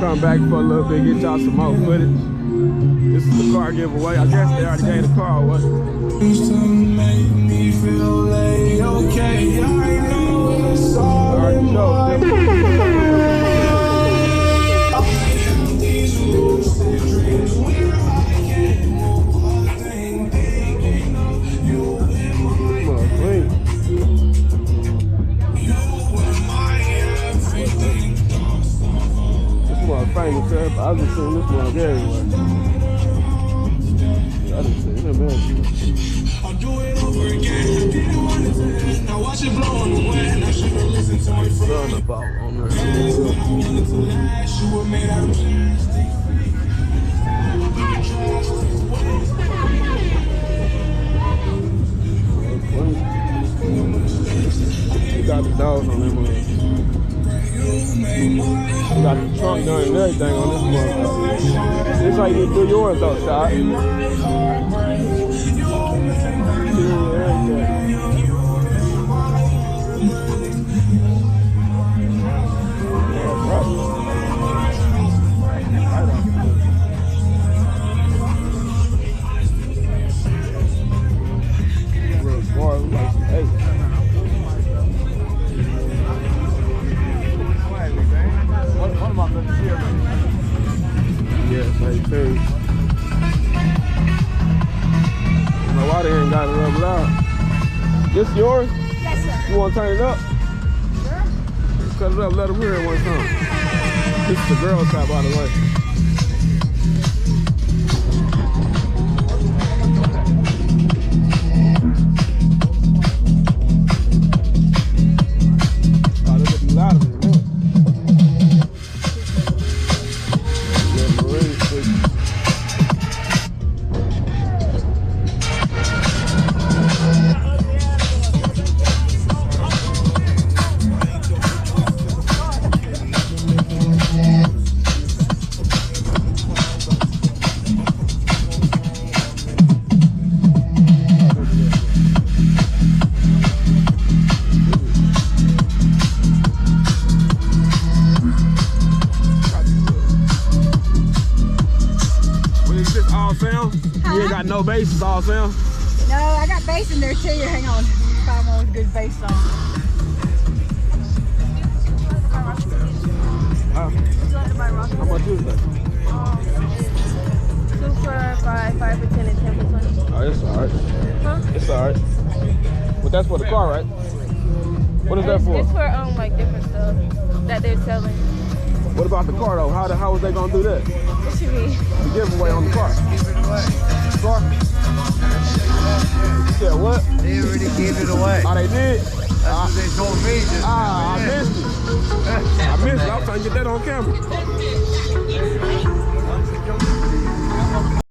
come back for a little bit, get y'all some more footage. This is the car giveaway. I guess they already gave the car away. Used to make me feel like okay, I know it's all in my head. I am these lucid dreams where I can't move a thing, thinking of you in my head. You were my everything. This one famous, sir, but I've been seeing this one everywhere. I didn't see him there. I'll do it over again. I didn't want it to end. Now watch it blow on the wind. I should have listened to my friends. Son about on there. I wanted to last. You were made out of plastic. You got the dogs on them one. You got the trunk done and everything on this one. This how you need to do yours though, Shot. Yes, I too. My water ain't got it level out. This yours? Yes, sir. You want to turn it up? Sure. Cut it up, let them hear it one time. This is the girl side, by the way. Oh, they're getting louder than that. Yeah, Marine speaking. You ain't got no bass, it's all sound? No, I got bass in there too. Hang on. Find one with a good bass song. How much is that? 2 for $5, 5 for 10, and 10 for 20. Oh, it's alright. Huh? It's alright. But that's for the car, right? What is that for? It's for like different stuff that they're selling. What about the car though? How was they gonna do that? What you mean? The giveaway on the car. Car? You said what? They already gave it away. Oh, they did? That's what they told me. I missed it. I missed it. I was trying to get that on camera.